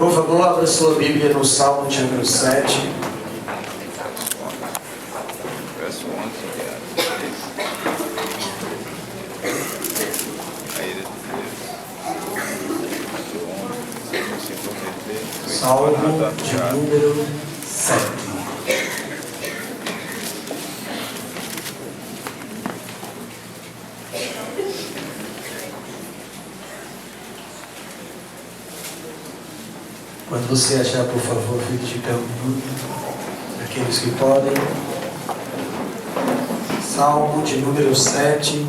Por favor, abra sua Bíblia no Salmo de número 7. Salmo de número 7. Quando você achar, por favor, fique de pé um minuto. Aqueles que podem. Salmo de número 7.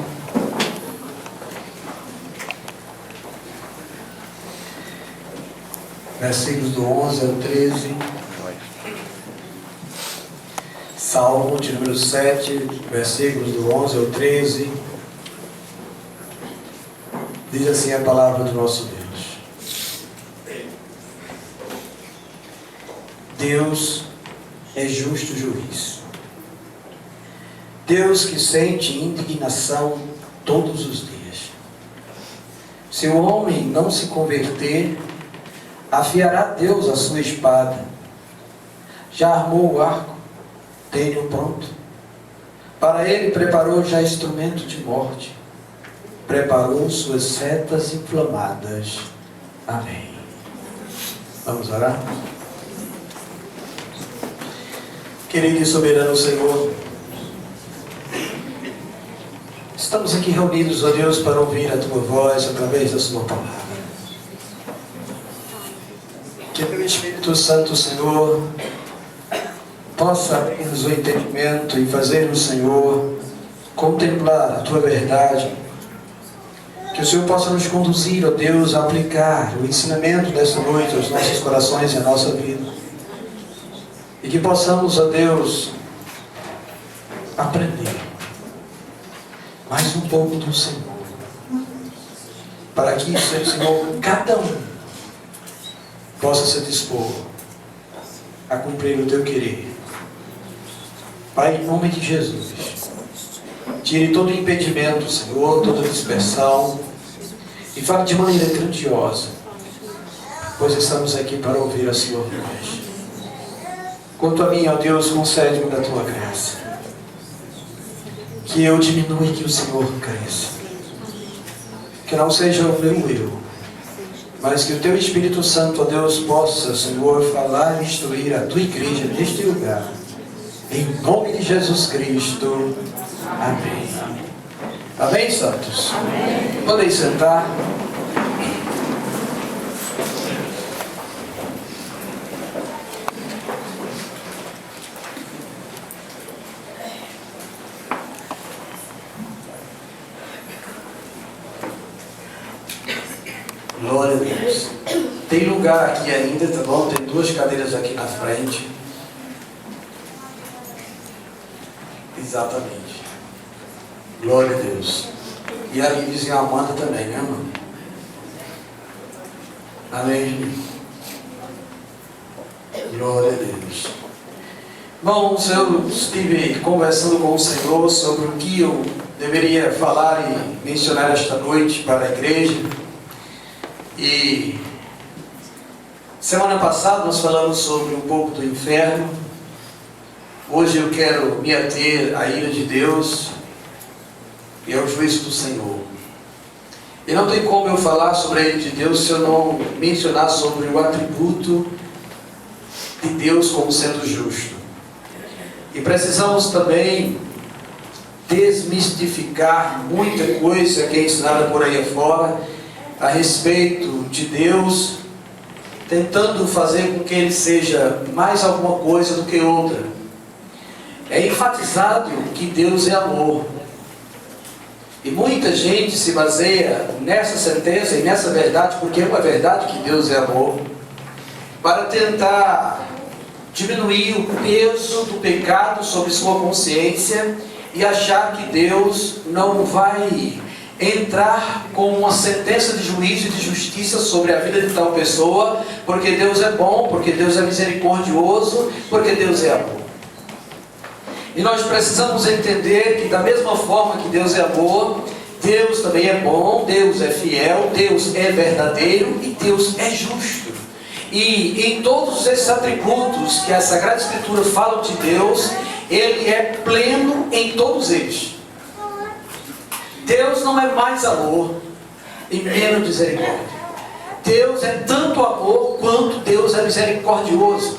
Versículos do 11 ao 13. Salmo de número 7, versículos do 11 ao 13. Diz assim a palavra do nosso Deus. Deus é justo juiz. Deus que sente indignação todos os dias. Se o homem não se converter, afiará Deus a sua espada. Já armou o arco, tem-o pronto. Para ele preparou já instrumento de morte. Preparou suas setas inflamadas. Amém. Vamos orar? Querido e soberano Senhor, estamos aqui reunidos, ó Deus, para ouvir a Tua voz através da Sua palavra. Que o Espírito Santo, Senhor, possa abrir-nos o entendimento e fazer o Senhor contemplar a Tua verdade. Que o Senhor possa nos conduzir, ó Deus, a aplicar o ensinamento desta noite aos nossos corações e à nossa vida. E que possamos, ó Deus, aprender mais um pouco do Senhor. Para que, Senhor, cada um possa se dispor a cumprir o Teu querer. Pai, em nome de Jesus, tire todo impedimento, Senhor, toda dispersão, e fale de maneira grandiosa, pois estamos aqui para ouvir a Sua voz. Quanto a mim, ó Deus, concede-me da Tua graça, que eu diminua e que o Senhor cresça. Que não seja o meu eu, mas que o Teu Espírito Santo, ó Deus, possa, Senhor, falar e instruir a Tua igreja neste lugar. Em nome de Jesus Cristo. Amém. Amém, santos? Amém. Podem sentar. Glória a Deus. Tem lugar aqui ainda, tá bom? Tem 2 cadeiras aqui na frente. Exatamente. Glória a Deus. E ali vizinha Amanda também, né, mano? Amém. Glória a Deus. Bom, eu estive conversando com o Senhor sobre o que eu deveria falar e mencionar esta noite para a igreja. E semana passada nós falamos sobre um pouco do inferno. Hoje eu quero me ater à ira de Deus e ao juízo do Senhor. E não tem como eu falar sobre a ira de Deus se eu não mencionar sobre o atributo de Deus como sendo justo. E precisamos também desmistificar muita coisa que é ensinada por aí afora a respeito de Deus, tentando fazer com que Ele seja mais alguma coisa do que outra. É enfatizado que Deus é amor. E muita gente se baseia nessa sentença e nessa verdade, porque é uma verdade que Deus é amor, para tentar diminuir o peso do pecado sobre sua consciência e achar que Deus não vai entrar com uma sentença de juízo e de justiça sobre a vida de tal pessoa, porque Deus é bom, porque Deus é misericordioso, porque Deus é amor. E nós precisamos entender que da mesma forma que Deus é amor, Deus também é bom, Deus é fiel, Deus é verdadeiro e Deus é justo. E em todos esses atributos que a Sagrada Escritura fala de Deus, Ele é pleno em todos eles. Deus não é mais amor e menos misericórdia. Deus é tanto amor quanto Deus é misericordioso.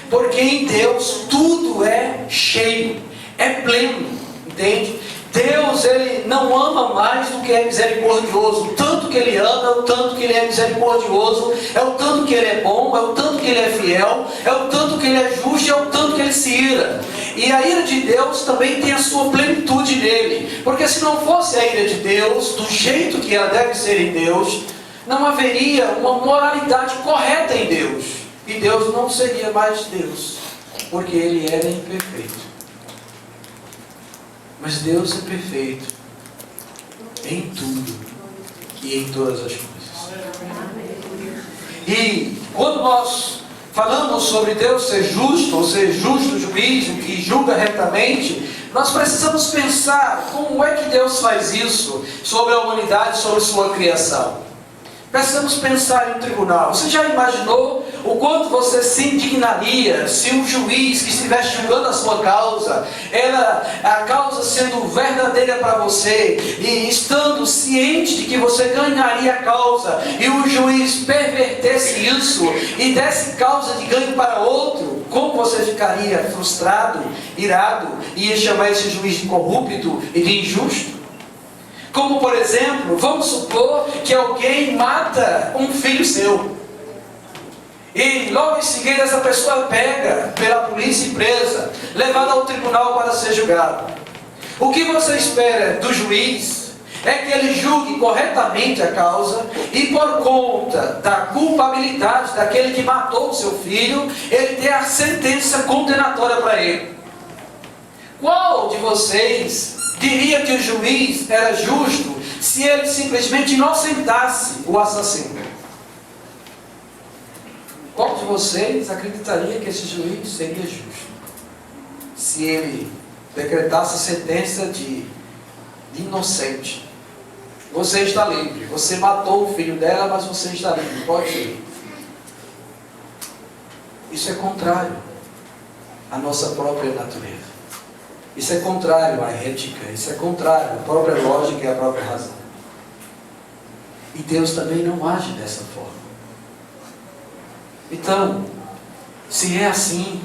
Porque em Deus tudo é cheio, é pleno, entende? Deus, Ele não ama mais do que é misericordioso. O tanto que Ele ama, é o tanto que Ele é misericordioso, é o tanto que Ele é bom, é o tanto que Ele é fiel, é o tanto que Ele é justo, é o tanto que Ele se ira. E a ira de Deus também tem a sua plenitude nele. Porque se não fosse a ira de Deus, do jeito que ela deve ser em Deus, não haveria uma moralidade correta em Deus. E Deus não seria mais Deus, porque Ele era imperfeito. Mas Deus é perfeito em tudo e em todas as coisas. E quando nós falamos sobre Deus ser justo, ou ser justo juiz, que julga retamente, nós precisamos pensar como é que Deus faz isso sobre a humanidade, sobre sua criação. Precisamos pensar em um tribunal. Você já imaginou o quanto você se indignaria se um juiz que estivesse julgando a sua causa, a causa sendo verdadeira para você, e estando ciente de que você ganharia a causa, e o juiz pervertesse isso e desse causa de ganho para outro? Como você ficaria frustrado, irado, e ia chamar esse juiz de corrupto e de injusto? Como, por exemplo, vamos supor que alguém mata um filho seu. E logo em seguida essa pessoa é pega pela polícia e presa, levada ao tribunal para ser julgado. O que você espera do juiz é que ele julgue corretamente a causa e, por conta da culpabilidade daquele que matou o seu filho, ele dê a sentença condenatória para ele. Qual de vocês diria que o juiz era justo se ele simplesmente inocentasse o assassino? Qual de vocês acreditaria que esse juiz seria justo se ele decretasse a sentença de inocente? Você está livre. Você matou o filho dela, mas você está livre. Pode ir. Isso é contrário à nossa própria natureza. Isso é contrário à ética, isso é contrário à própria lógica e à própria razão. E Deus também não age dessa forma. Então, se é assim,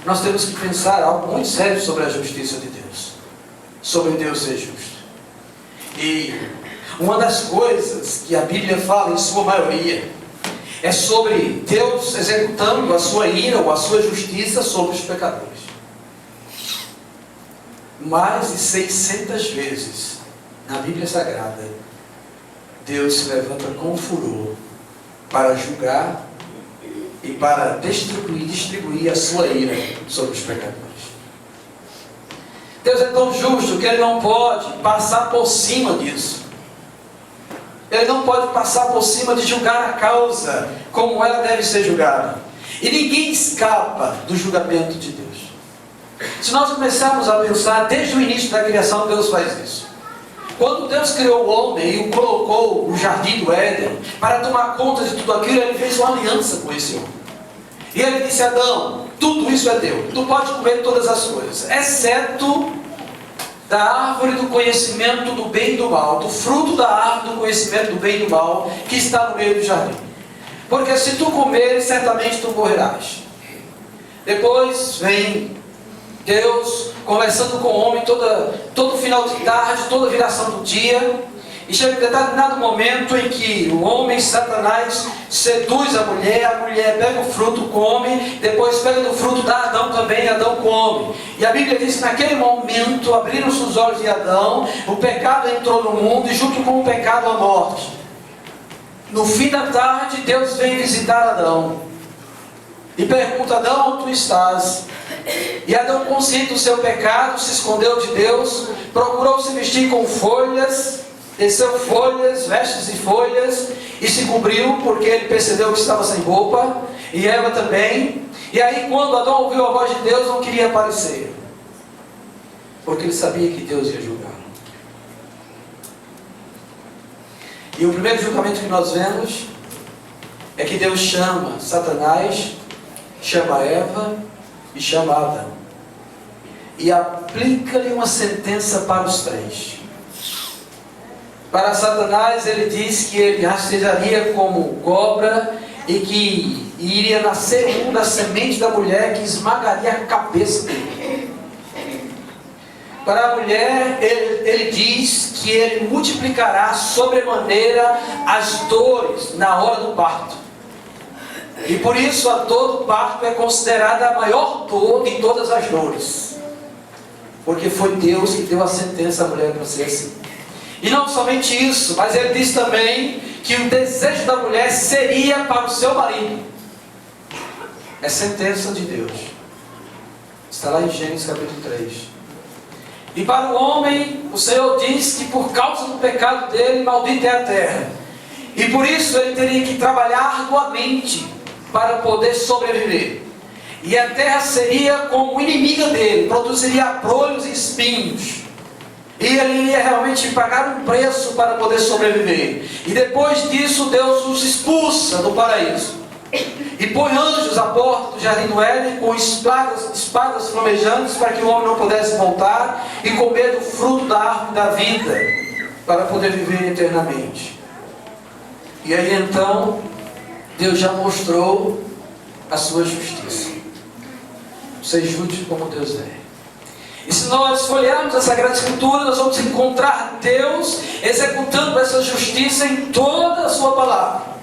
nós temos que pensar algo muito sério sobre a justiça de Deus, sobre Deus ser justo. E uma das coisas que a Bíblia fala, em sua maioria, é sobre Deus executando a sua ira ou a sua justiça sobre os pecadores. Mais de 600 vezes na Bíblia Sagrada, Deus se levanta com furor para julgar e para distribuir a sua ira sobre os pecadores. Deus é tão justo que Ele não pode passar por cima disso. Ele não pode passar por cima de julgar a causa como ela deve ser julgada. E ninguém escapa do julgamento de Deus. Se nós começarmos a pensar, desde o início da criação, Deus faz isso. Quando Deus criou o homem e o colocou no jardim do Éden para tomar conta de tudo aquilo, Ele fez uma aliança com esse homem. E Ele disse: Adão, tudo isso é teu, tu pode comer todas as coisas, exceto da árvore do conhecimento do bem e do mal, do fruto da árvore do conhecimento do bem e do mal, que está no meio do jardim. Porque se tu comeres, certamente tu morrerás. Depois vem Deus conversando com o homem todo final de tarde, toda viração do dia, e chega um determinado momento em que o homem, Satanás, seduz a mulher pega o fruto, come, depois pega do fruto da Adão também, Adão come. E a Bíblia diz que naquele momento abriram-se os olhos de Adão, o pecado entrou no mundo e junto com o pecado a morte. No fim da tarde, Deus vem visitar Adão e pergunta: Adão, onde tu estás? E Adão, consciente do seu pecado, se escondeu de Deus, procurou se vestir com folhas, teceu folhas, vestes de folhas, e se cobriu, porque ele percebeu que estava sem roupa, e Eva também. E aí, quando Adão ouviu a voz de Deus, não queria aparecer, porque ele sabia que Deus ia julgá-lo. E o primeiro julgamento que nós vemos é que Deus chama Satanás, chama Eva e chama Adão. E aplica-lhe uma sentença para os três. Para Satanás, ele diz que ele rastejaria como cobra e que iria nascer da semente da mulher que esmagaria a cabeça dele. Para a mulher, ele diz que ele multiplicará sobremaneira as dores na hora do parto. E por isso a dor do parto é considerada a maior dor de todas as dores. Porque foi Deus que deu a sentença à mulher para ser assim. E não somente isso, mas ele diz também que o desejo da mulher seria para o seu marido. É sentença de Deus. Está lá em Gênesis capítulo 3. E para o homem, o Senhor diz que por causa do pecado dele, maldita é a terra. E por isso ele teria que trabalhar arduamente para poder sobreviver. E a terra seria como inimiga dele, produziria abrolhos e espinhos. E ele iria realmente pagar um preço para poder sobreviver. E depois disso, Deus os expulsa do paraíso. E põe anjos à porta do jardim do Éden com espadas flamejantes para que o homem não pudesse voltar e comer do fruto da árvore da vida para poder viver eternamente. E aí então Deus já mostrou a sua justiça. Seja justo como Deus é. E se nós folhearmos a Sagrada Escritura, nós vamos encontrar Deus executando essa justiça em toda a sua palavra.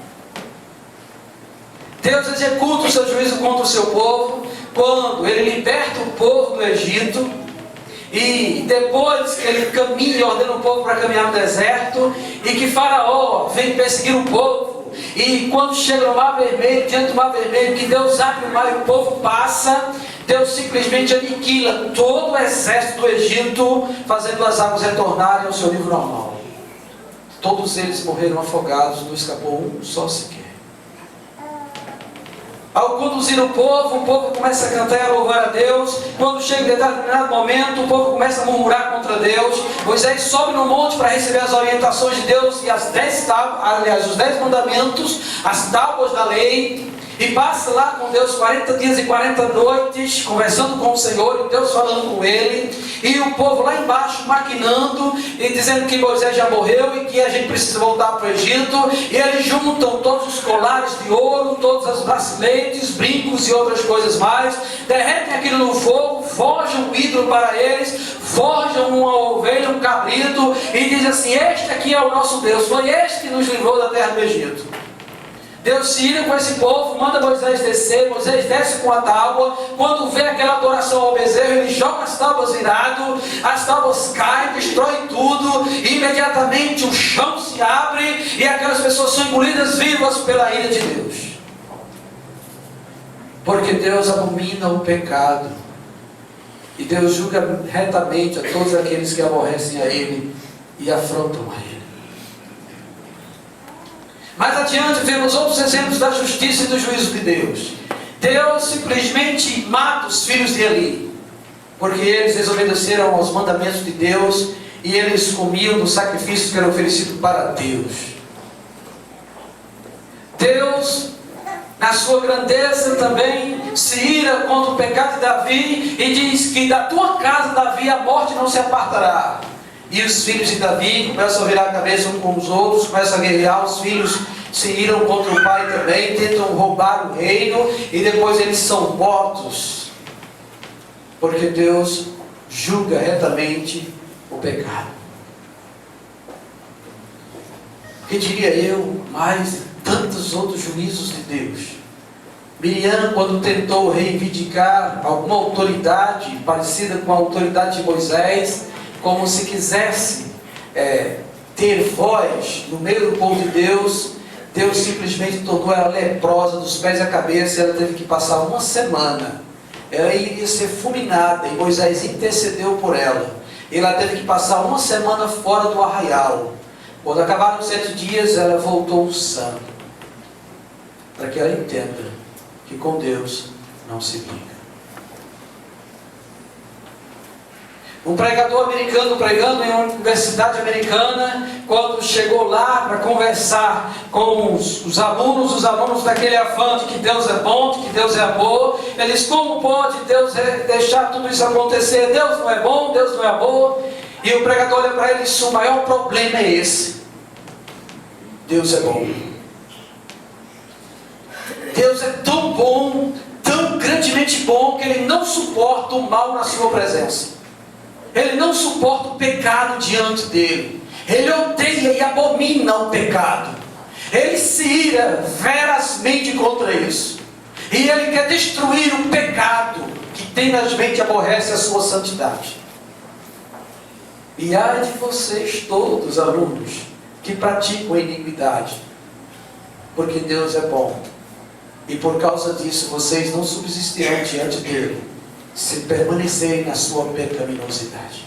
Deus executa o seu juízo contra o seu povo, quando Ele liberta o povo do Egito, e depois que Ele caminha e ordena o povo para caminhar no deserto, e que Faraó vem perseguir o povo, e quando chega no Mar Vermelho, diante do Mar Vermelho, que Deus abre o mar e o povo passa, Deus simplesmente aniquila todo o exército do Egito, fazendo as águas retornarem ao seu nível normal. Todos eles morreram afogados, não escapou um só sequer. Ao conduzir o povo começa a cantar e a louvar a Deus. Quando chega em determinado momento, o povo começa a murmurar contra Deus. Moisés sobe no monte para receber as orientações de Deus e os 10 mandamentos, as tábuas da lei. E passa lá com Deus 40 dias e 40 noites, conversando com o Senhor, e Deus falando com ele, e o povo lá embaixo maquinando, e dizendo que Moisés já morreu, e que a gente precisa voltar para o Egito, e eles juntam todos os colares de ouro, todos os braceletes, brincos e outras coisas mais, derretem aquilo no fogo, forjam um ídolo para eles, forjam uma ovelha, um cabrito, e dizem assim: este aqui é o nosso Deus, foi este que nos livrou da terra do Egito. Deus se ira com esse povo, manda Moisés descer, Moisés desce com a tábua, quando vê aquela adoração ao bezerro, ele joga as tábuas virado, as tábuas caem, destrói tudo, e imediatamente o chão se abre, e aquelas pessoas são engolidas vivas pela ira de Deus. Porque Deus abomina o pecado, e Deus julga retamente a todos aqueles que aborrecem a Ele, e afrontam a Ele. Mais adiante vemos outros exemplos da justiça e do juízo de Deus. Deus simplesmente mata os filhos de Eli, porque eles desobedeceram aos mandamentos de Deus e eles comiam dos sacrifícios que eram oferecidos para Deus. Deus, na sua grandeza, também se ira contra o pecado de Davi e diz que da tua casa, Davi, a morte não se apartará. E os filhos de Davi começam a virar a cabeça uns com os outros, começam a guerrear, os filhos se iram contra o pai também, tentam roubar o reino, e depois eles são mortos. Porque Deus julga retamente o pecado. Que diria eu, mais tantos outros juízos de Deus. Miriam, quando tentou reivindicar alguma autoridade parecida com a autoridade de Moisés, como se quisesse ter voz no meio do povo de Deus, Deus simplesmente tornou ela leprosa dos pés à cabeça, e ela teve que passar uma semana. Ela iria ser fulminada, e Moisés intercedeu por ela. E ela teve que passar uma semana fora do arraial. Quando acabaram os 7 dias, ela voltou sã, para que ela entenda que com Deus não se brinca. Um pregador americano pregando em uma universidade americana, quando chegou lá para conversar com os alunos daquele afã de que Deus é bom, de que Deus é amor, eles: como pode Deus deixar tudo isso acontecer? Deus não é bom, Deus não é amor. E o pregador olha para ele e diz: o maior problema é esse. Deus é bom. Deus é tão bom, tão grandemente bom, que Ele não suporta o mal na sua presença. Ele não suporta o pecado diante dele. Ele odeia e abomina o pecado. Ele se ira verazmente contra isso. E Ele quer destruir o pecado que tenazmente aborrece a sua santidade. E ai de vocês todos, alunos, que praticam a iniquidade, porque Deus é bom. E por causa disso vocês não subsistirão diante dele, se permanecerem na sua pecaminosidade.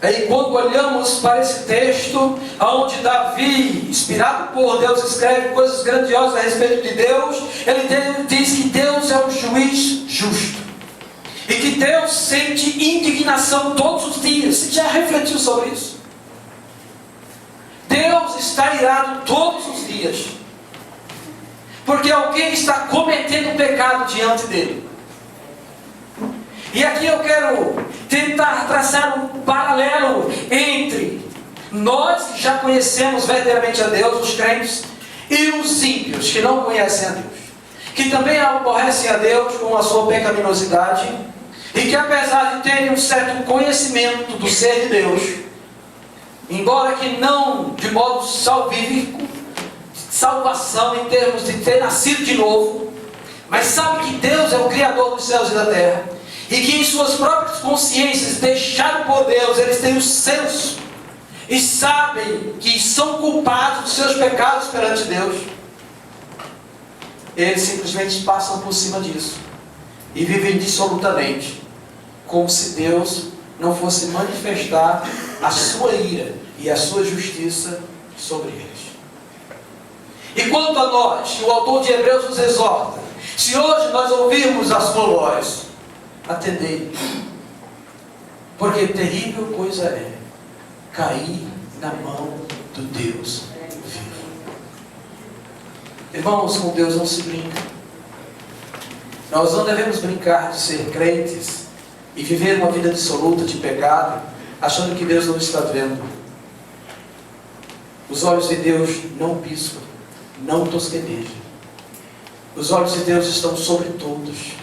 Aí quando olhamos para esse texto, onde Davi, inspirado por Deus, escreve coisas grandiosas a respeito de Deus, ele diz que Deus é um juiz justo. E que Deus sente indignação todos os dias. Você já refletiu sobre isso? Deus está irado todos os dias, porque alguém está cometendo pecado diante dele. E aqui eu quero tentar traçar um paralelo entre nós que já conhecemos verdadeiramente a Deus, os crentes, e os ímpios que não conhecem a Deus, que também aborrecem a Deus com a sua pecaminosidade, e que apesar de terem um certo conhecimento do ser de Deus, embora que não de modo salvífico, salvação em termos de ter nascido de novo, mas sabe que Deus é o Criador dos céus e da terra, e que em suas próprias consciências, deixaram por Deus, eles têm o senso e sabem que são culpados dos seus pecados perante Deus. Eles simplesmente passam por cima disso e vivem dissolutamente, como se Deus não fosse manifestar a sua ira e a sua justiça sobre eles. E quanto a nós, o autor de Hebreus nos exorta: se hoje nós ouvirmos a sua voz, atendei, porque terrível coisa é cair na mão do Deus vivo. Irmãos, com Deus não se brinca. Nós não devemos brincar de ser crentes e viver uma vida dissoluta de pecado, achando que Deus não está vendo. Os olhos de Deus não piscam, não tosquenejam. Os olhos de Deus estão sobre todos.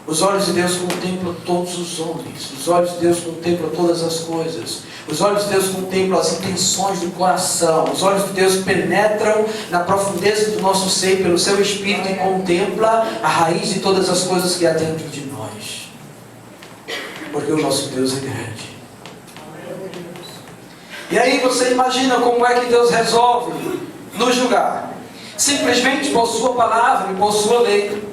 Os olhos de Deus contemplam todos os homens. Os olhos de Deus contemplam todas as coisas. Os olhos de Deus contemplam as intenções do coração. Os olhos de Deus penetram na profundeza do nosso ser pelo seu Espírito e contempla a raiz de todas as coisas que há dentro de nós. Porque o nosso Deus é grande. E aí você imagina como é que Deus resolve nos julgar? Simplesmente por sua palavra e por sua lei.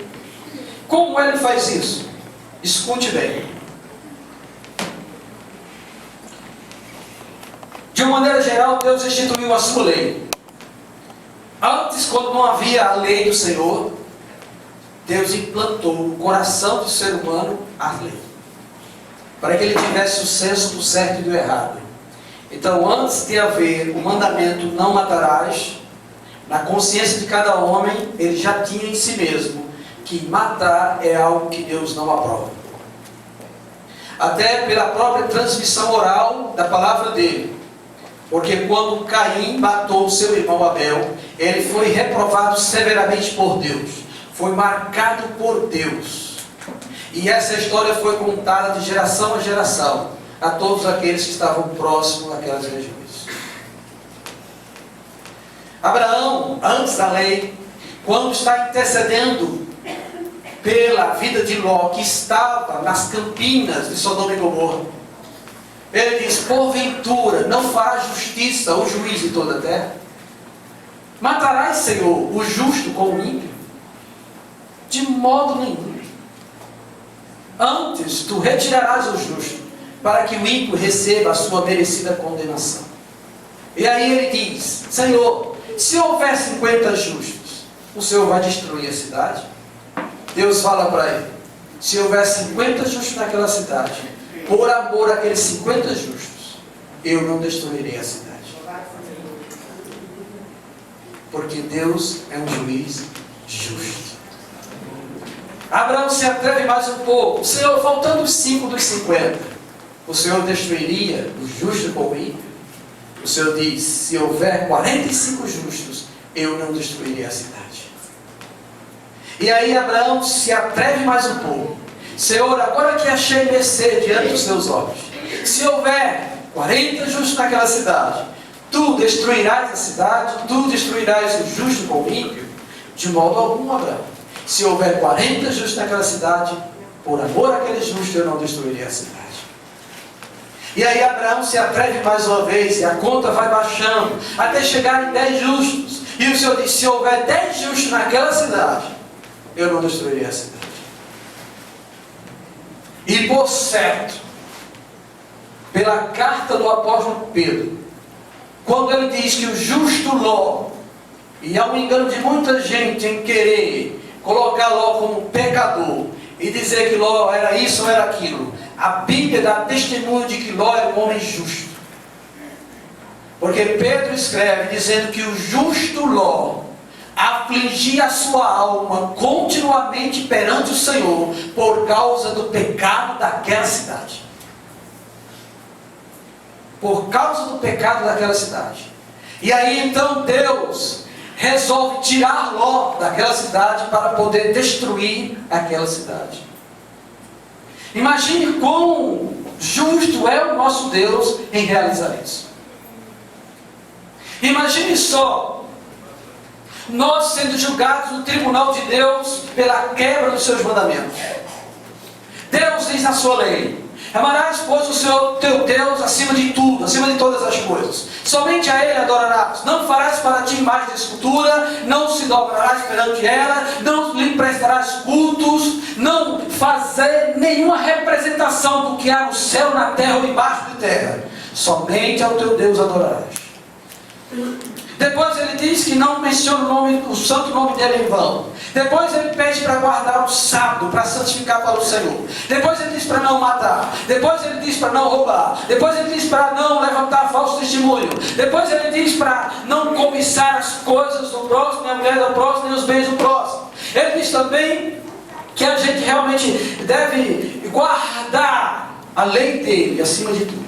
Como Ele faz isso? Escute bem. De uma maneira geral, Deus instituiu a sua lei. Antes, quando não havia a lei do Senhor, Deus implantou no coração do ser humano a lei, para que ele tivesse o senso do certo e do errado. Então, antes de haver o mandamento não matarás, na consciência de cada homem, ele já tinha em si mesmo que matar é algo que Deus não aprova. Até pela própria transmissão oral da palavra dele. Porque quando Caim matou seu irmão Abel, ele foi reprovado severamente por Deus. Foi marcado por Deus. E essa história foi contada de geração a geração a todos aqueles que estavam próximos daquelas regiões. Abraão, antes da lei, quando está intercedendo pela vida de Ló, que estava nas campinas de Sodoma e Gomorra, ele diz: porventura não fará justiça o juiz de toda a terra? Matarás, Senhor, o justo com o ímpio? De modo nenhum. Antes tu retirarás o justo, para que o ímpio receba a sua merecida condenação. E aí ele diz: Senhor, se houver 50 justos, o Senhor vai destruir a cidade? Deus fala para ele: se houver 50 justos naquela cidade, por amor àqueles 50 justos, eu não destruirei a cidade. Porque Deus é um juiz justo. Abraão se atreve mais um pouco. Senhor, faltando 5 dos 50, o Senhor destruiria o justo com o ímpio? O Senhor diz, se houver 45 justos, eu não destruirei a cidade. E aí Abraão se atreve mais um pouco. Senhor, agora que achei mercê diante dos teus olhos, se houver 40 justos naquela cidade, tu destruirás a cidade, tu destruirás o justo com o ímpio? De modo algum, Abraão. Se houver 40 justos naquela cidade, por amor àquele justo, eu não destruirei a cidade. E aí Abraão se atreve mais uma vez, e a conta vai baixando, até chegar em 10 justos. E o Senhor diz, se houver 10 justos naquela cidade, eu não destruirei a cidade. E por certo, pela carta do apóstolo Pedro, quando ele diz que o justo Ló, e há um engano de muita gente em querer colocar Ló como pecador, e dizer que Ló era isso ou era aquilo, a Bíblia dá testemunho de que Ló era um homem justo. Porque Pedro escreve dizendo que o justo Ló afligia a sua alma continuamente perante o Senhor por causa do pecado daquela cidade. Por causa do pecado daquela cidade. E aí então Deus resolve tirar Ló daquela cidade para poder destruir aquela cidade. Imagine quão justo é o nosso Deus em realizar isso. Imagine só, nós sendo julgados no tribunal de Deus pela quebra dos seus mandamentos. Deus diz na sua lei, amarás, pois, o Senhor teu Deus acima de tudo, acima de todas as coisas. Somente a Ele adorarás. Não farás para ti imagem de escultura, não se dobrarás perante ela, não lhe prestarás cultos, não fazer nenhuma representação do que há no céu, na terra ou debaixo de terra. Somente ao teu Deus adorarás. Depois ele diz que não menciona o santo nome dele em vão. Depois ele pede para guardar o sábado, para santificar para o Senhor. Depois ele diz para não matar. Depois ele diz para não roubar. Depois ele diz para não levantar falso testemunho. Depois ele diz para não cobiçar as coisas do próximo, nem a mulher do próximo, nem os bens do próximo. Ele diz também que a gente realmente deve guardar a lei dele acima de tudo.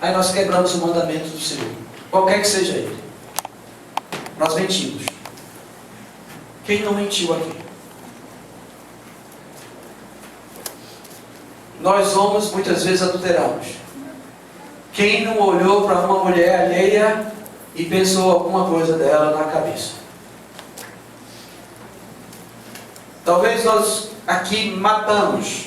Aí nós quebramos o mandamento do Senhor, qualquer que seja ele. Nós mentimos. Quem não mentiu aqui? Nós homens muitas vezes adulteramos. Quem não olhou para uma mulher alheia e pensou alguma coisa dela na cabeça? Talvez nós aqui matamos.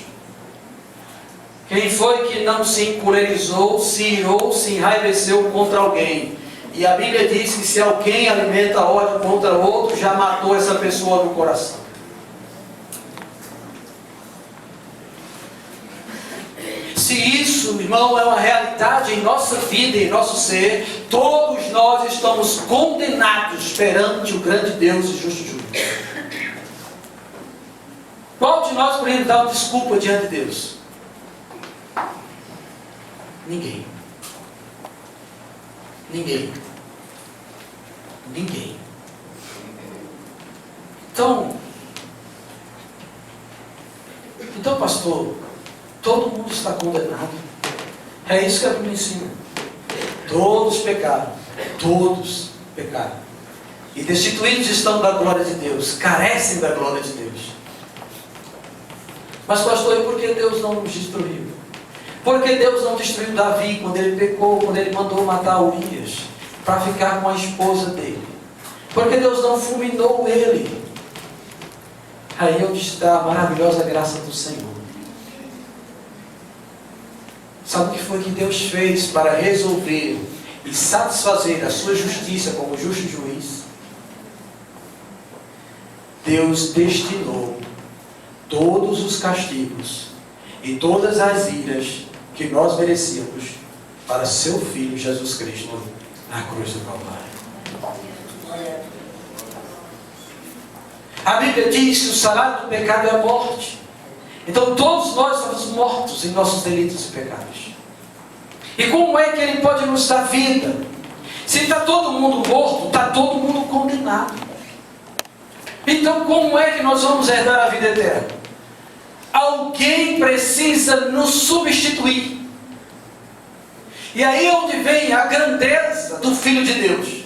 Quem foi que não se encolerizou, se irou, se enraiveceu contra alguém? E a Bíblia diz que se alguém alimenta ódio contra outro, já matou essa pessoa no coração. Se isso, irmão, é uma realidade em nossa vida, em nosso ser, todos nós estamos condenados perante o grande Deus e justo juiz. Qual de nós poderia dar uma desculpa diante de Deus? Ninguém. Ninguém. Ninguém. Então, pastor, todo mundo está condenado. É isso que a Bíblia ensina. Todos pecaram. Todos pecaram. E destituídos estão da glória de Deus. Carecem da glória de Deus. Mas pastor, e por que Deus não nos destruiu? Por que Deus não destruiu Davi quando ele pecou, quando ele mandou matar Urias para ficar com a esposa dele? Por que Deus não fulminou ele? Aí onde está a maravilhosa graça do Senhor. Sabe o que foi que Deus fez para resolver e satisfazer a sua justiça como justo juiz? Deus destinou todos os castigos e todas as iras que nós merecíamos para seu Filho Jesus Cristo na cruz do Calvário. A Bíblia diz que o salário do pecado é a morte. Então todos nós estamos mortos em nossos delitos e pecados. E como é que Ele pode nos dar vida? Se está todo mundo morto, está todo mundo condenado. Então como é que nós vamos herdar a vida eterna? Alguém precisa nos substituir. E aí é onde vem a grandeza do Filho de Deus.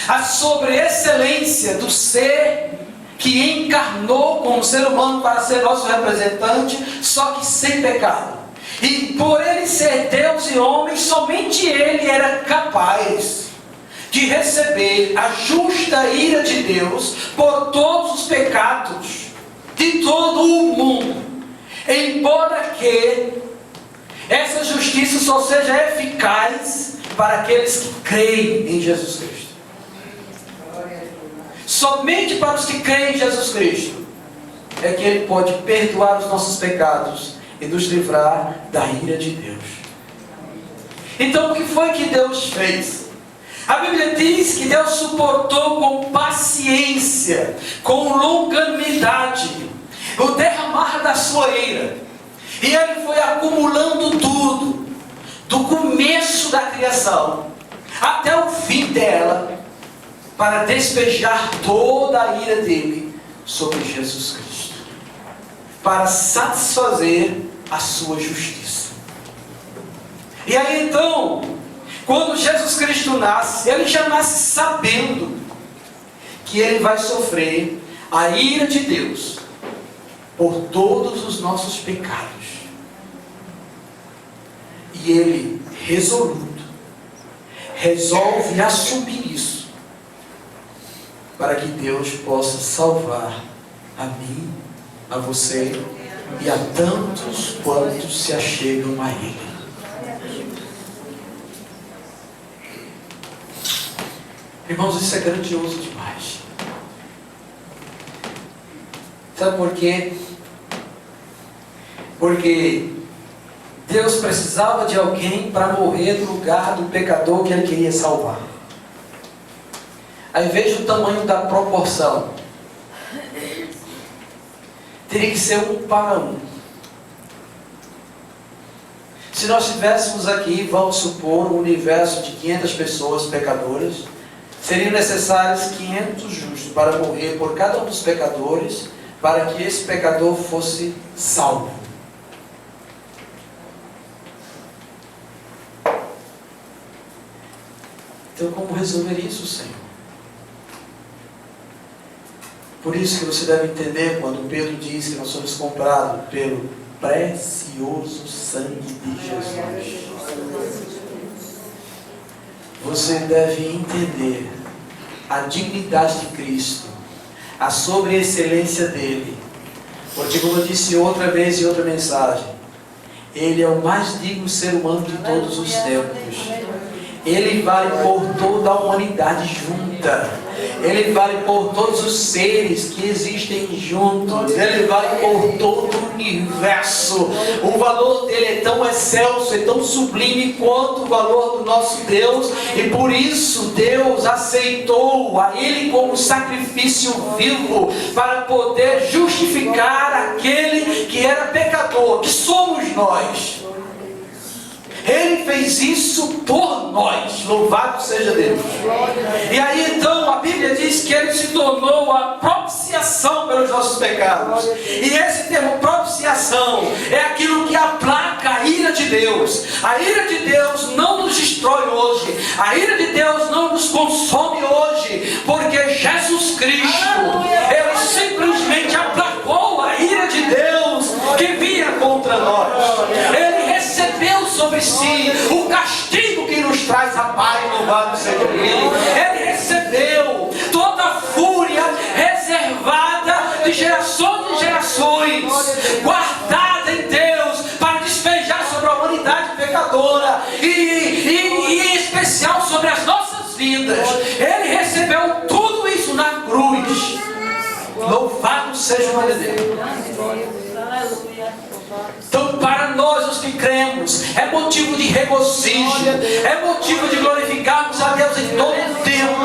A sobreexcelência do ser que encarnou como ser humano para ser nosso representante, só que sem pecado. E por Ele ser Deus e homem, somente Ele era capaz de receber a justa ira de Deus por todos os pecados de todo o mundo. Embora que essa justiça só seja eficaz para aqueles que creem em Jesus Cristo. Somente para os que creem em Jesus Cristo é que Ele pode perdoar os nossos pecados e nos livrar da ira de Deus. Então o que foi que Deus fez? A Bíblia diz que Deus suportou com paciência, com longanimidade, o derramar da sua ira. E Ele foi acumulando tudo, do começo da criação até o fim dela, para despejar toda a ira dele sobre Jesus Cristo, para satisfazer a sua justiça. E aí então, quando Jesus Cristo nasce, Ele já nasce sabendo que Ele vai sofrer a ira de Deus por todos os nossos pecados. E Ele, resoluto, resolve assumir isso, para que Deus possa salvar a mim, a você e a tantos quantos se achegam a Ele. Irmãos, isso é grandioso demais. Sabe por quê? Porque Deus precisava de alguém para morrer no lugar do pecador que Ele queria salvar. Aí veja o tamanho da proporção. Teria que ser 1 para 1. Se nós tivéssemos aqui, vamos supor, um universo de 500 pessoas pecadoras, seriam necessários 500 justos para morrer por cada um dos pecadores, para que esse pecador fosse salvo. Então como resolver isso, Senhor? Por isso que você deve entender quando Pedro diz que nós somos comprados pelo precioso sangue de Jesus. Você deve entender a dignidade de Cristo, a sobreexcelência dele. Porque como eu disse outra vez em outra mensagem, Ele é o mais digno ser humano de todos os tempos. Ele vale por toda a humanidade junta. Ele vale por todos os seres que existem juntos. Ele vale por todo o universo. O valor dele é tão excelso, é tão sublime quanto o valor do nosso Deus. E por isso Deus aceitou a Ele como sacrifício vivo, para poder justificar aquele que era pecador, que somos nós. Ele fez isso por nós. Louvado seja Deus. E aí então a Bíblia diz que Ele se tornou a propiciação pelos nossos pecados. E esse termo propiciação é aquilo que aplaca a ira de Deus. A ira de Deus não nos destrói hoje. A ira de Deus não nos consome hoje. Porque Jesus Cristo, Ele simplesmente aplacou a ira de Deus que vinha contra nós. Ele recebeu sobre si o castigo que nos traz a paz, louvado seja Ele. Ele recebeu toda a fúria reservada de gerações em gerações, guardada em Deus, para despejar sobre a humanidade pecadora e em especial sobre as nossas vidas. Ele recebeu tudo isso na cruz. Louvado seja o nome de Deus. Então para nós os que cremos, é motivo de regozijo, é motivo de glorificarmos a Deus em todo o tempo.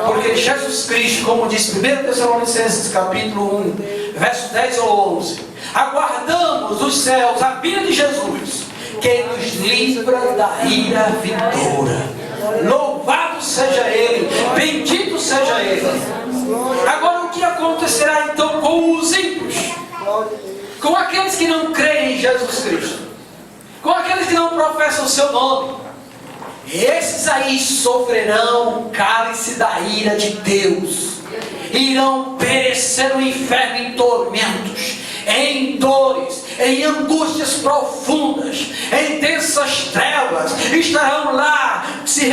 Porque Jesus Cristo, como diz 1 Tessalonicenses capítulo 1, verso 10 ou 11, aguardamos dos céus a vinda de Jesus, que nos livra da ira vindoura. Louvado seja Ele, bendito seja Ele. Agora, o que acontecerá então com os ímpios? Com aqueles que não creem em Jesus Cristo, com aqueles que não professam o seu nome? Esses aí sofrerão o cálice da ira de Deus, irão perecer no inferno em tormentos, em dores, em angústias profundas, em densas trevas. Estarão lá se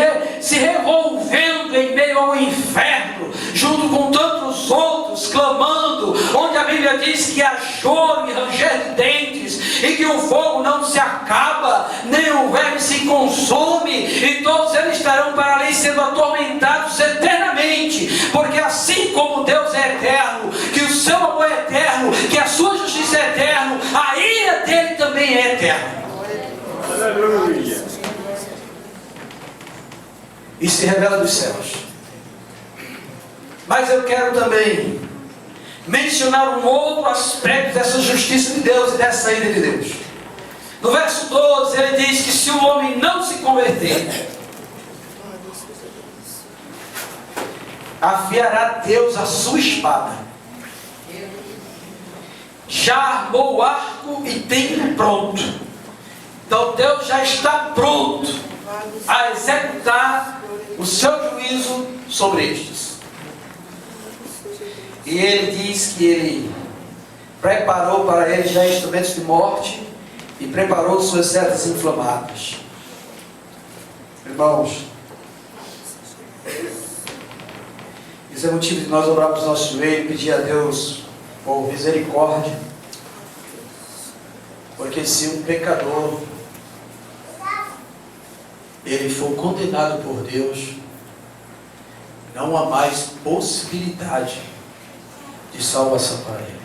revolvendo em meio ao inferno, junto com tantos outros, clamando, onde a Bíblia diz que há choro e ranger de dentes, e que o fogo não se acaba, nem o verme se consome, e todos eles estarão para ali sendo atormentados eternamente, porque assim como Deus é eterno, que o seu amor é eterno, que a sua justiça é eterna, a ira dele também é eterna. Aleluia. E se revela dos céus. Mas eu quero também mencionar um outro aspecto dessa justiça de Deus e dessa ira de Deus. No verso 12 ele diz que se o homem não se converter, afiará Deus a sua espada. Já armou o arco e tem pronto. Então Deus já está pronto a executar o seu juízo sobre estes. E ele diz que ele preparou para eles já instrumentos de morte e preparou suas setas inflamadas. Irmãos, isso é motivo de nós orarmos no nosso joelho e pedir a Deus por misericórdia, porque se um pecador ele for condenado por Deus, não há mais possibilidade de salvação para ele.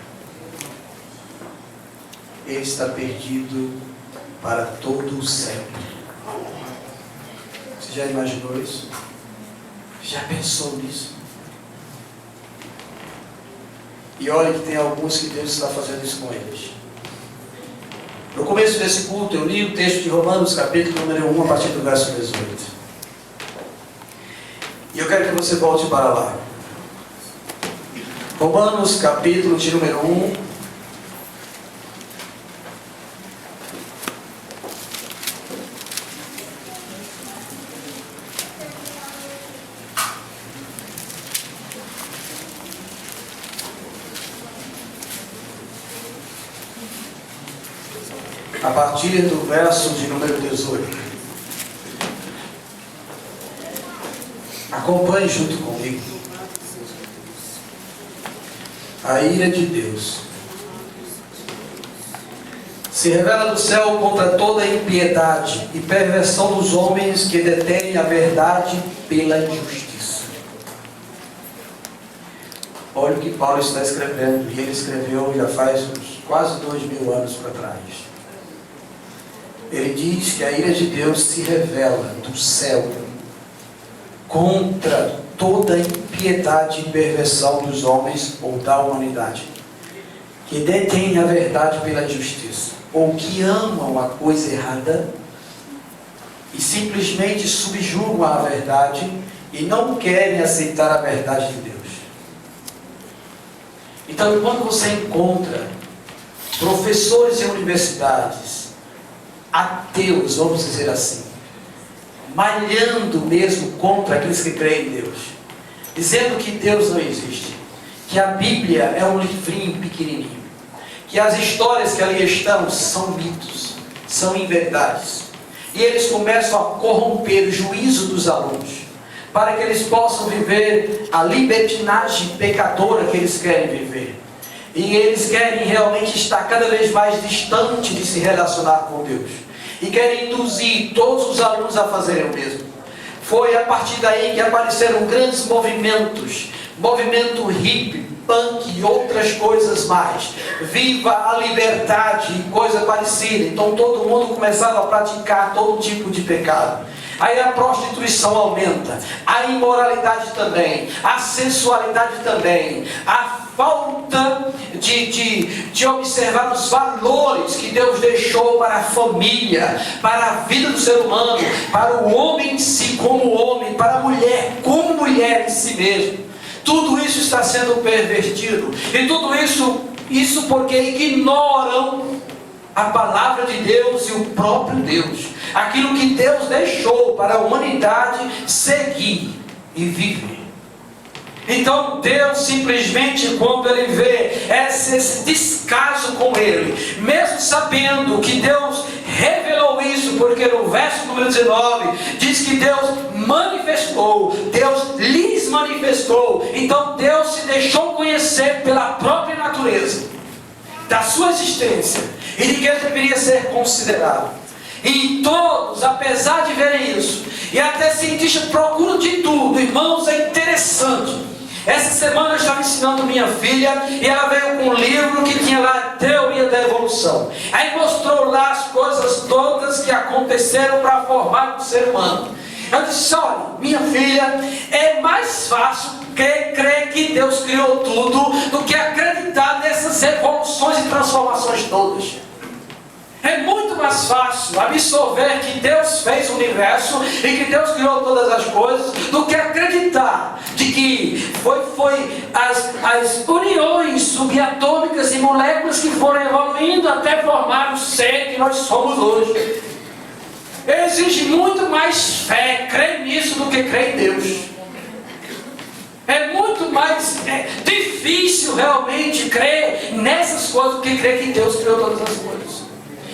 Ele está perdido para todo o sempre. Você já imaginou isso? Já pensou nisso? E olha que tem alguns que Deus está fazendo isso com eles. No começo desse culto eu li o texto de Romanos capítulo número 1 a partir do verso 18. E eu quero que você volte para lá. Romanos capítulo de número 1. A partir do verso de número 18. Acompanhe junto comigo. A ira de Deus se revela do céu contra toda impiedade e perversão dos homens que detêm a verdade pela injustiça. Olha o que Paulo está escrevendo, e ele escreveu já faz uns quase 2000 anos para trás. Ele diz que a ira de Deus se revela do céu contra toda impiedade e perversão dos homens ou da humanidade, que detêm a verdade pela injustiça, ou que amam a coisa errada e simplesmente subjugam a verdade e não querem aceitar a verdade de Deus. Então, quando você encontra professores em universidades, ateus, vamos dizer assim, malhando mesmo contra aqueles que creem em Deus, dizendo que Deus não existe, que a Bíblia é um livrinho pequenininho, que as histórias que ali estão são mitos, são inverdades, e eles começam a corromper o juízo dos alunos, para que eles possam viver a libertinagem pecadora que eles querem viver. E eles querem realmente estar cada vez mais distante de se relacionar com Deus. E querem induzir todos os alunos a fazerem o mesmo. Foi a partir daí que apareceram grandes movimentos. Movimento hippie, punk e outras coisas mais. Viva a liberdade e coisa parecida. Então todo mundo começava a praticar todo tipo de pecado. aí a prostituição aumenta, a imoralidade também, a sensualidade também, a falta de observar os valores que Deus deixou para a família, para a vida do ser humano, para o homem em si como homem, para a mulher como mulher em si mesmo. Tudo isso está sendo pervertido, e tudo isso porque ignoram a palavra de Deus e o próprio Deus, aquilo que Deus deixou para a humanidade seguir e viver. Então Deus simplesmente, quando Ele vê esse descaso com Ele, mesmo sabendo que Deus revelou isso, porque no verso número 19 diz que Deus manifestou, Deus lhes manifestou. Então Deus se deixou conhecer pela própria natureza da sua existência e de que Ele deveria ser considerado. E todos, apesar de verem isso, e até cientistas procuram de tudo, irmãos, é interessante. Essa semana eu estava ensinando minha filha e ela veio com um livro que tinha lá a teoria da evolução. Aí mostrou lá as coisas todas que aconteceram para formar o ser humano. Eu disse: olha, minha filha, é mais fácil crer que Deus criou tudo do que acreditar nessas evoluções e transformações todas. É muito mais fácil absorver que Deus fez o universo e que Deus criou todas as coisas do que acreditar de que foi as uniões subatômicas e moléculas que foram evoluindo até formar o ser que nós somos hoje. Exige muito mais fé, crer nisso do que crer em Deus. É muito mais difícil realmente crer nessas coisas do que crer que Deus criou todas as coisas.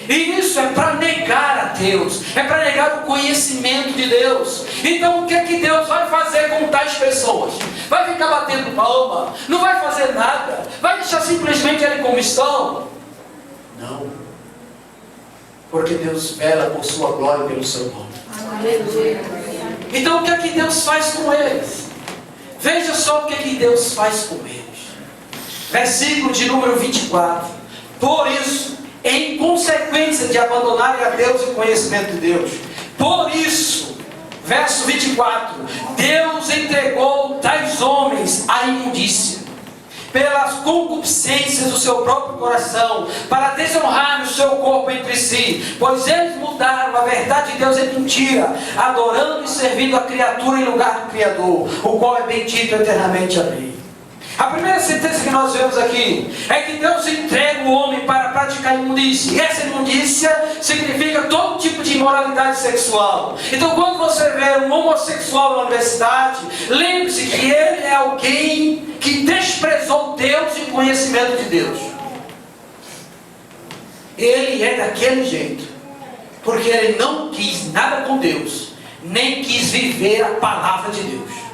E isso é para negar a Deus, é para negar o conhecimento de Deus. Então o que é que Deus vai fazer com tais pessoas? Vai ficar batendo palma? Não vai fazer nada? Vai deixar simplesmente ele como estão? Não. Porque Deus vela por sua glória e pelo seu nome. Aleluia. Então o que é que Deus faz com eles? Veja só o que é que Deus faz com eles. Versículo de número 24. Por isso, em consequência de abandonarem a Deus e o conhecimento de Deus, por isso, verso 24, Deus entregou tais homens à imundícia, pelas concupiscências do seu próprio coração, para desonrar o seu corpo entre si, pois eles mudaram a verdade de Deus em mentira, adorando e servindo a criatura em lugar do Criador, o qual é bendito eternamente. Amém. A primeira sentença que nós vemos aqui é que Deus entrega o homem para praticar imundícia. E essa imundícia significa todo tipo de imoralidade sexual. Então quando você vê um homossexual na universidade, lembre-se que ele é alguém que desprezou Deus e o conhecimento de Deus. Ele é daquele jeito, porque ele não quis nada com Deus, nem quis viver a palavra de Deus.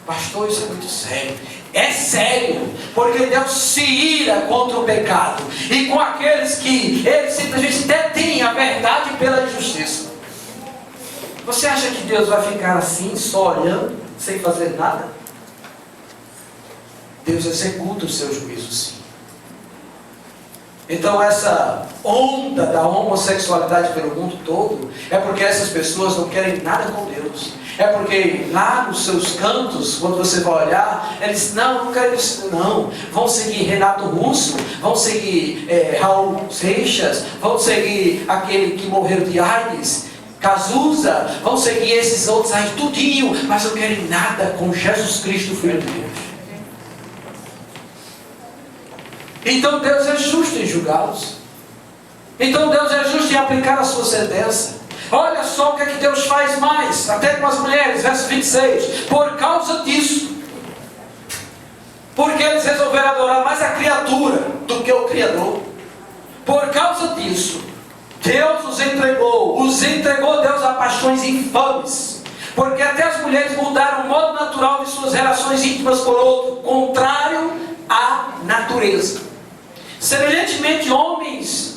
Pastor, isso é muito sério. É sério, porque Deus se ira contra o pecado e com aqueles que eles simplesmente detêm a verdade pela injustiça. Você acha que Deus vai ficar assim, só olhando, sem fazer nada? Deus executa os seus juízos, sim. Então essa onda da homossexualidade pelo mundo todo é porque essas pessoas não querem nada com Deus. É porque lá nos seus cantos, quando você vai olhar, eles não querem isso, não. Vão seguir Renato Russo, vão seguir Raul Seixas, vão seguir aquele que morreu de AIDS, Cazuza, vão seguir esses outros aí, tudinho, mas não querem nada com Jesus Cristo, Filho de Deus. Então Deus é justo em julgá-los. Então Deus é justo em aplicar a sua sentença. Olha só o que é que Deus faz mais, até com as mulheres, verso 26. Por causa disso, porque eles resolveram adorar mais a criatura do que o Criador, por causa disso, Deus os entregou Deus a paixões infames, porque até as mulheres mudaram o modo natural de suas relações íntimas por outro, contrário à natureza. Semelhantemente, homens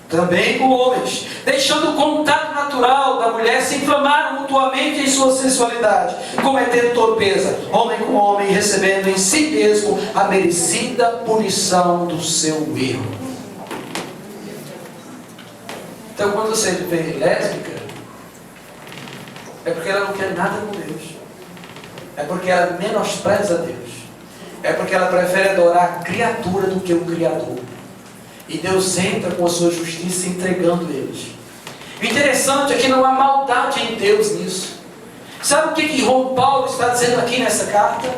também com homens, deixando o contato natural da mulher, se inflamaram mutuamente em sua sensualidade, cometendo torpeza, homem com homem, recebendo em si mesmo a merecida punição do seu erro. Então quando você vê lésbica, é porque ela não quer nada com Deus, é porque ela menospreza Deus, é porque ela prefere adorar a criatura do que o Criador. E Deus entra com a sua justiça entregando eles. O interessante é que não há maldade em Deus nisso. Sabe o que João Paulo está dizendo aqui nessa carta?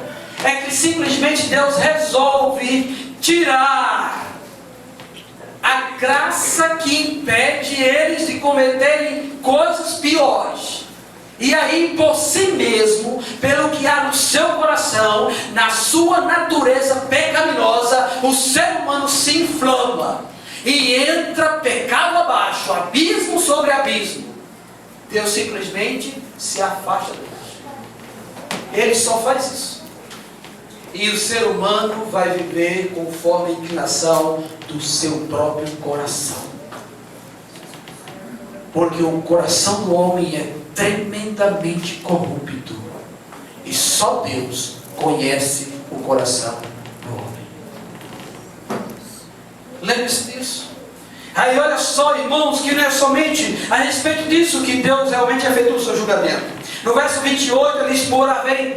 É que simplesmente Deus resolve tirar a graça que impede eles de cometerem coisas piores. E aí, por si mesmo, pelo que há no seu coração, na sua natureza pecaminosa, o ser humano se inflama e entra pecado abaixo, abismo sobre abismo. Deus simplesmente se afasta deles. Ele só faz isso. E o ser humano vai viver conforme a inclinação do seu próprio coração. Porque o coração do homem é tremendamente corrupto. E só Deus conhece o coração do homem. Lembre-se disso. Aí olha só, irmãos, que não é somente a respeito disso que Deus realmente efetua o seu julgamento. No verso 28 ele diz: por haverem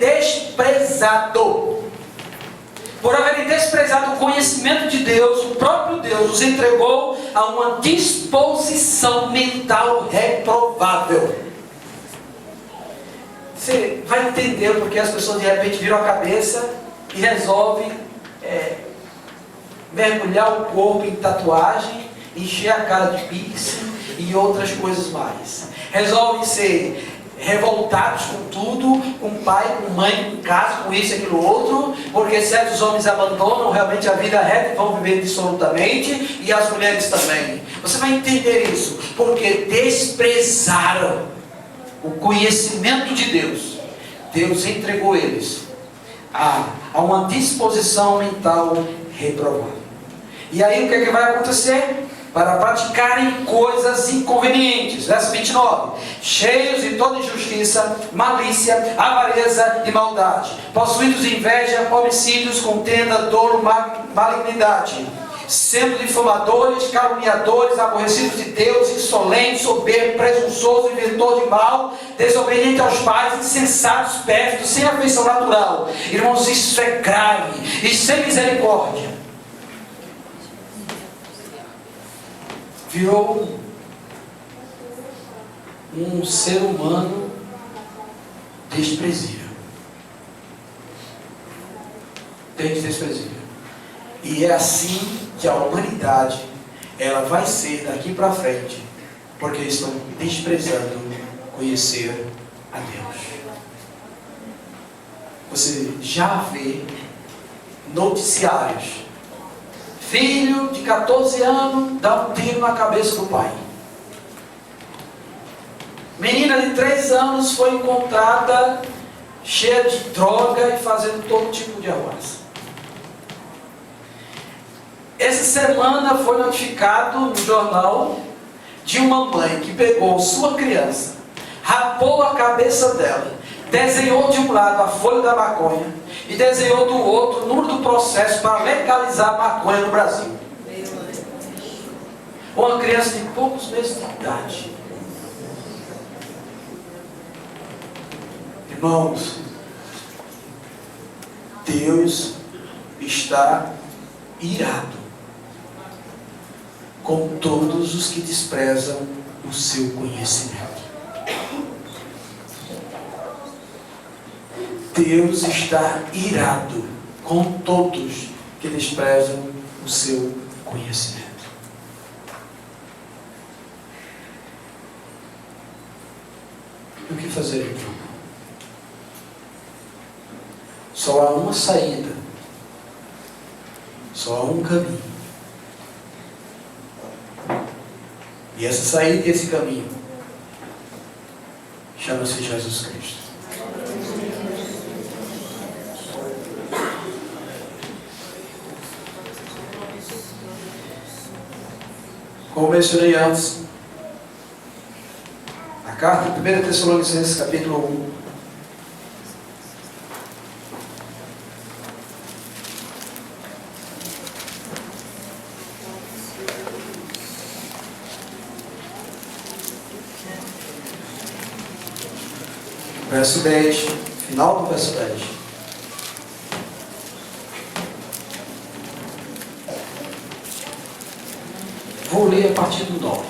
desprezado o conhecimento de Deus, o próprio Deus os entregou a uma disposição mental reprovável. Você vai entender porque as pessoas de repente viram a cabeça e resolvem mergulhar o corpo em tatuagem, encher a cara de piercing e outras coisas mais. Resolvem ser revoltados com tudo, com pai, com mãe, com casa, com isso e aquilo outro, porque certos homens abandonam realmente a vida reta e vão viver dissolutamente, e as mulheres também. Você vai entender isso, porque desprezaram o conhecimento de Deus. Deus entregou eles a uma disposição mental reprovável. E aí o que é que vai acontecer? Para praticarem coisas inconvenientes. Verso 29. Cheios de toda injustiça, malícia, avareza e maldade, possuídos de inveja, homicídios, contenda, dolo, malignidade, sendo difamadores, caluniadores, aborrecidos de Deus, insolentes, soberbos, presunçosos, inventor de mal, desobediente aos pais, insensatos, pérfidos, sem afeição natural. Irmãos, isso é grave e sem misericórdia. Virou um ser humano desprezível. Desprezível. E é assim que a humanidade ela vai ser daqui para frente, porque estão desprezando conhecer a Deus. Você já vê noticiários: filho de 14 anos dá um tiro na cabeça do pai. Menina de 3 anos foi encontrada cheia de droga e fazendo todo tipo de arruaça. Essa semana foi notificado no jornal de uma mãe que pegou sua criança, rapou a cabeça dela, desenhou de um lado a folha da maconha e desenhou do outro o número do processo para legalizar a maconha no Brasil. Uma criança de poucos meses de idade. Irmãos, Deus está irado com todos os que desprezam o seu conhecimento. Deus está irado com todos que desprezam o seu conhecimento. E o que fazer então? Só há uma saída, só há um caminho. E essa saída e esse caminho chama-se Jesus Cristo. Como mencionei antes, a carta de 1 Tessalonicenses, capítulo 1, verso 10, final do verso 10. Vou ler a partir do 9.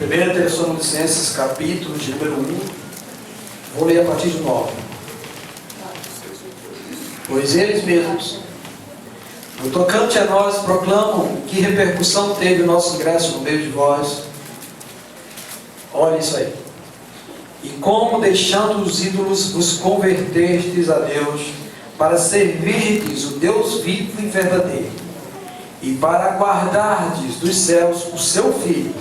1 Tessalonicenses, capítulo de número 1, vou ler a partir do 9. Pois eles mesmos, no tocante a nós, proclamam que repercussão teve o nosso ingresso no meio de vós. Olha isso aí. E como, deixando os ídolos, vos convertestes a Deus, para servirdes o Deus vivo e verdadeiro, e para aguardardes dos céus o seu Filho,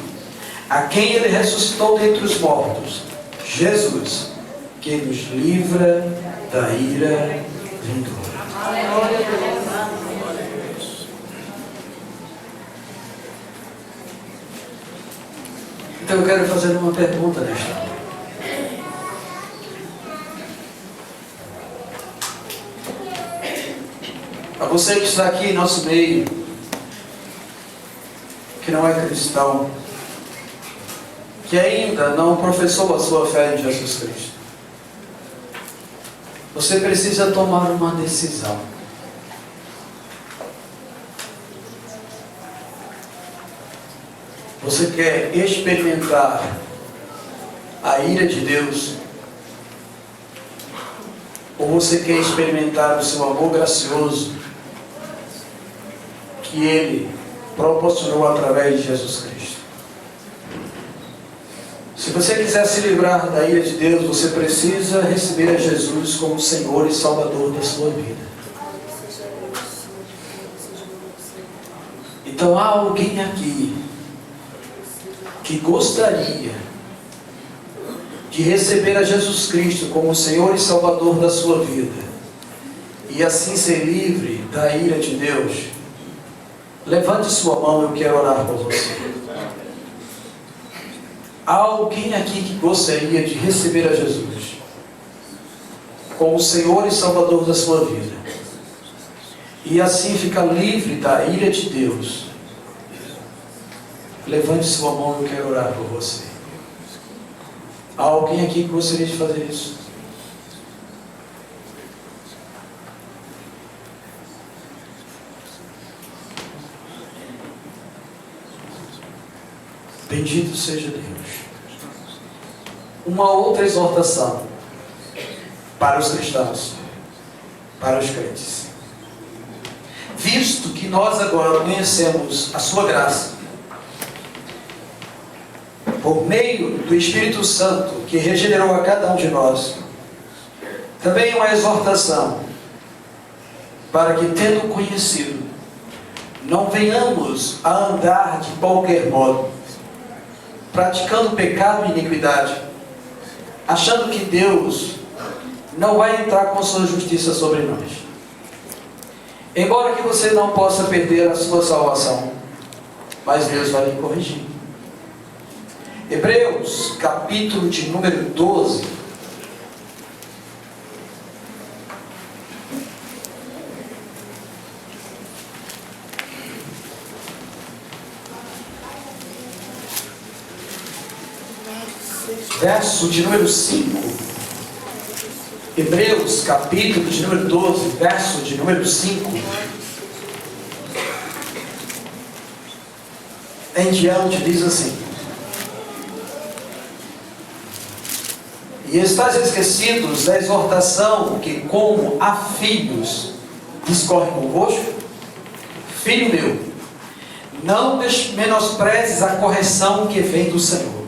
a quem Ele ressuscitou dentre os mortos, Jesus, que nos livra da ira vindoura. Então eu quero fazer uma pergunta nesta hora. A você que está aqui em nosso meio, que não é cristão, que ainda não professou a sua fé em Jesus Cristo, você precisa tomar uma decisão. Você quer experimentar a ira de Deus? Ou você quer experimentar o seu amor gracioso que Ele proporcionou através de Jesus Cristo? Se você quiser se livrar da ira de Deus, você precisa receber a Jesus como Senhor e Salvador da sua vida. Então há alguém aqui que gostaria de receber a Jesus Cristo como Senhor e Salvador da sua vida, e assim ser livre da ira de Deus? Levante sua mão, eu quero orar por você. Há alguém aqui que gostaria de receber a Jesus como Senhor e Salvador da sua vida, e assim ficar livre da ira de Deus? Levante sua mão, eu quero orar por você. Há alguém aqui que gostaria de fazer isso? Bendito seja Deus. Uma outra exortação para os cristãos, para os crentes. Visto que nós agora conhecemos a sua graça, por meio do Espírito Santo que regenerou a cada um de nós, também uma exortação para que, tendo conhecido, não venhamos a andar de qualquer modo, praticando pecado e iniquidade, achando que Deus não vai entrar com sua justiça sobre nós. Embora que você não possa perder a sua salvação, mas Deus vai lhe corrigir. Hebreus, capítulo de número 12. Verso de número 5. Hebreus, capítulo de número 12, verso de número 5. Em diante diz assim: E estáis esquecidos da exortação que, como a filhos, discorre convosco? Filho meu, não menosprezes a correção que vem do Senhor,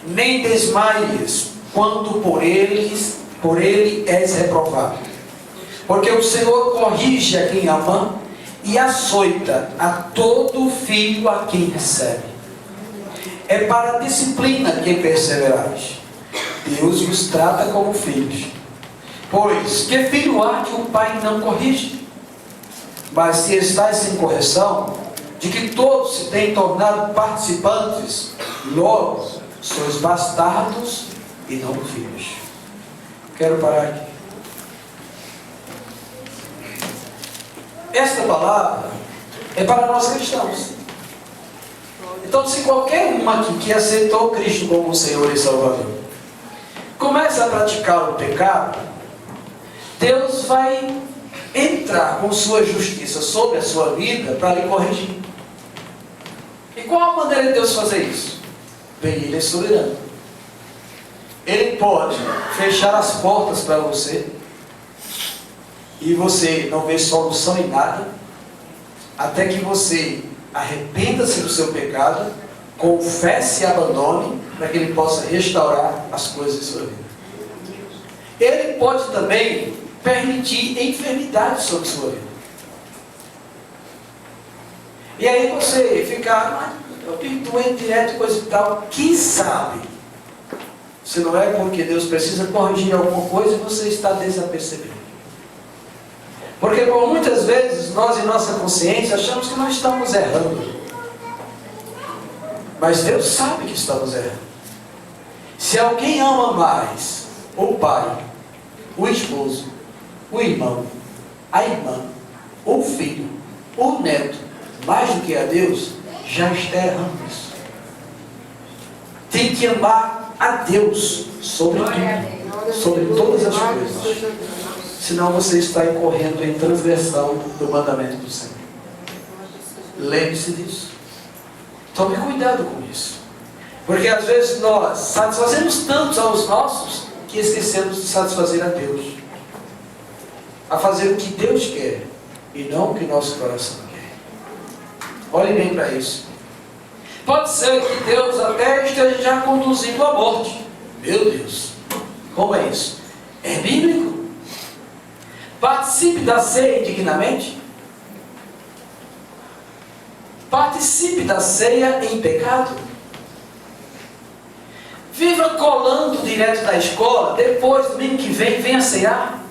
nem desmaies quando por ele és reprovado. Porque o Senhor corrige a quem ama e açoita a todo filho a quem recebe. É para a disciplina que perseverais. Deus vos trata como filhos. Pois que filho há que o pai não corrige? Mas se estáis sem correção, de que todos se têm tornado participantes, logo sois bastardos e não filhos. Quero parar aqui. Esta palavra É para nós cristãos. Então, se qualquer um aqui que aceitou Cristo como Senhor e Salvador começa a praticar o pecado, Deus vai entrar com sua justiça sobre a sua vida para lhe corrigir. E qual a maneira de Deus fazer isso? Bem, Ele é soberano. Ele pode fechar as portas para você e você não vê solução em nada, até que você arrependa-se do seu pecado, confesse e abandone, para que Ele possa restaurar as coisas de sua vida. Ele pode também permitir enfermidade sobre sua vida. E aí você fica, eu estou doente direto, coisa e tal. Quem sabe? Se não é porque Deus precisa corrigir alguma coisa e você está desapercebido. Porque por muitas vezes nós em nossa consciência achamos que nós estamos errando. Mas Deus sabe que estamos errando. Se alguém ama mais o pai, o esposo, o irmão, a irmã, o filho, o neto, mais do que a Deus, já está errando isso. Tem que amar a Deus sobre tudo, sobre todas as coisas. Senão você está incorrendo em transgressão do mandamento do Senhor. Lembre-se disso. Tome cuidado com isso. Porque às vezes nós satisfazemos tanto aos nossos que esquecemos de satisfazer a Deus. A fazer o que Deus quer e não o que nosso coração quer. Olhe bem para isso. Pode ser que Deus até esteja já conduzindo à morte. Meu Deus, como é isso? É bíblico? Participe da ceia indignamente. Participe da ceia em pecado. Viva colando direto da escola, depois, domingo que vem, venha cear.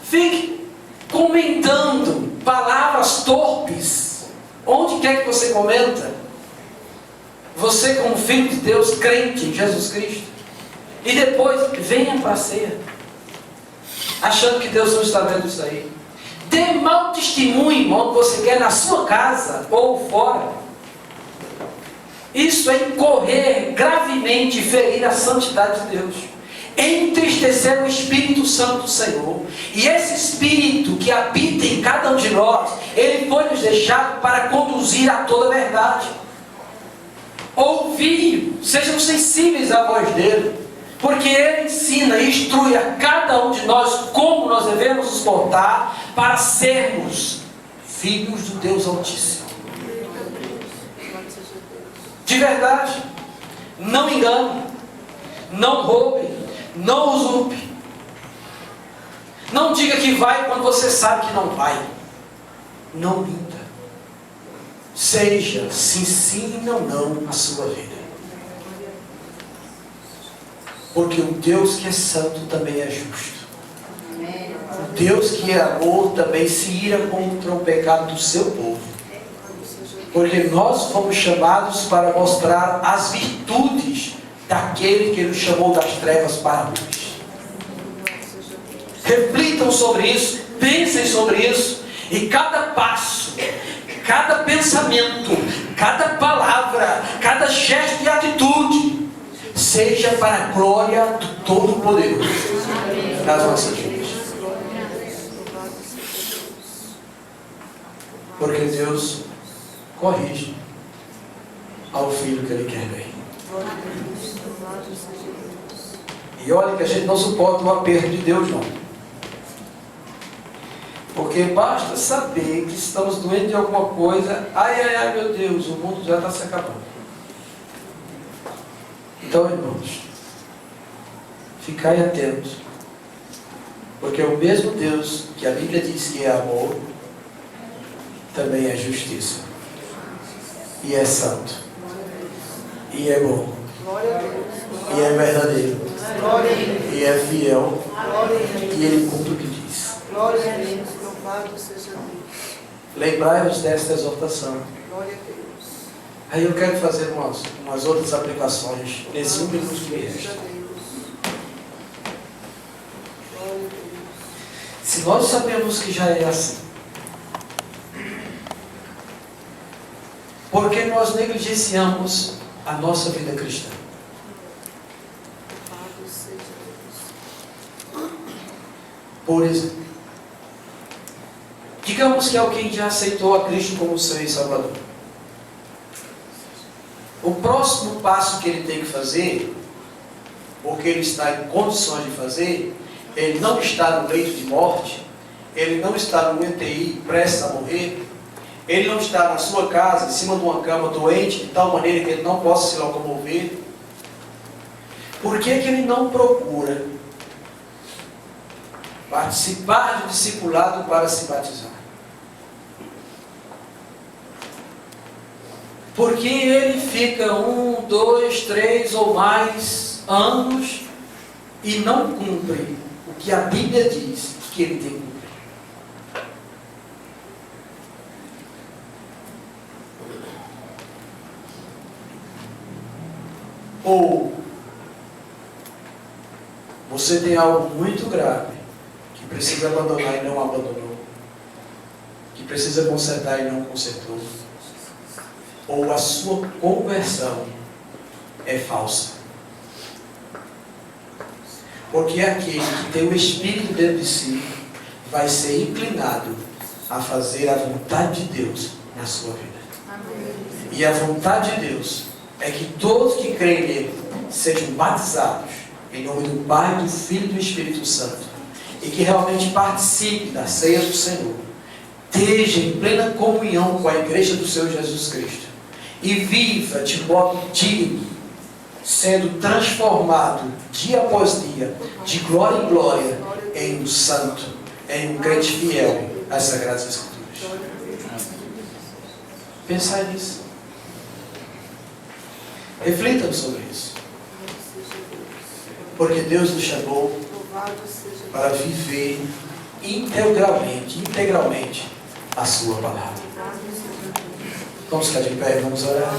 Fique comentando palavras torpes, onde quer que você comenta. Você como filho de Deus, crente em Jesus Cristo. E depois, venha para a ceia, achando que Deus não está vendo isso aí. Dê mau testemunho, onde você quer, na sua casa ou fora. Isso é incorrer gravemente e ferir a santidade de Deus. Entristecer o Espírito Santo do Senhor. E esse Espírito que habita em cada um de nós, ele foi nos deixado para conduzir a toda a verdade. Ouvir, sejam sensíveis à voz dele, porque ele ensina e instrui a cada um de nós como nós devemos nos portar para sermos filhos do Deus Altíssimo. De verdade, não engane, não roube, não usurpe. Não diga que vai quando você sabe que não vai. Não minta. Seja sim e não a sua vida. Porque o Deus que é santo também é justo. O Deus que é amor também se ira contra o pecado do seu povo. Porque nós fomos chamados para mostrar as virtudes daquele que nos chamou das trevas para a luz. Reflitam sobre isso, pensem sobre isso, e cada passo, cada pensamento, cada palavra, cada gesto e atitude seja para a glória do Todo-Poderoso nas nossas vidas. Porque Deus corrige ao filho que Ele quer bem. E olha que a gente não suporta o aperto de Deus, não. Porque basta saber que estamos doentes de alguma coisa. Ai, meu Deus, o mundo já está se acabando. Então, irmãos, ficai atentos. Porque o mesmo Deus que a Bíblia diz que é amor, também é justiça. E é santo. E é bom. E é verdadeiro. E é fiel. E Ele cumpre o que diz. Glória a Deus, louvado seja Deus. Lembrai-vos desta exortação. Glória a Deus. Aí eu quero fazer umas outras aplicações nesse 1 minuto que me resta. Glória a Deus. Se nós sabemos que já é assim, por que nós negligenciamos a nossa vida cristã? Louvado seja Deus. Por exemplo, digamos que alguém já aceitou a Cristo como seu e Salvador. O próximo passo que ele tem que fazer, porque ele está em condições de fazer, ele não está no leito de morte, ele não está no UTI prestes a morrer, ele não está na sua casa, em cima de uma cama doente, de tal maneira que ele não possa se locomover. Por que ele não procura participar do discipulado para se batizar? Porque ele fica 1, 2, 3 ou mais anos e não cumpre o que a Bíblia diz que ele tem que cumprir. Ou você tem algo muito grave que precisa abandonar e não abandonou, que precisa consertar e não consertou, ou a sua conversão é falsa. Porque aquele que tem o Espírito dentro de si vai ser inclinado a fazer a vontade de Deus na sua vida. Amém. E a vontade de Deus é que todos que creem nele sejam batizados em nome do Pai, do Filho e do Espírito Santo, e que realmente participem da ceia do Senhor, esteja em plena comunhão com a igreja do Senhor Jesus Cristo e viva de modo digno, sendo transformado dia após dia, de glória em glória, em um santo, em um crente fiel às Sagradas Escrituras. Pensar nisso. Reflitam sobre isso. Porque Deus nos chamou Louvado seja Deus. para viver integralmente a sua palavra. Louvado seja Deus. Vamos ficar de pé e vamos orar.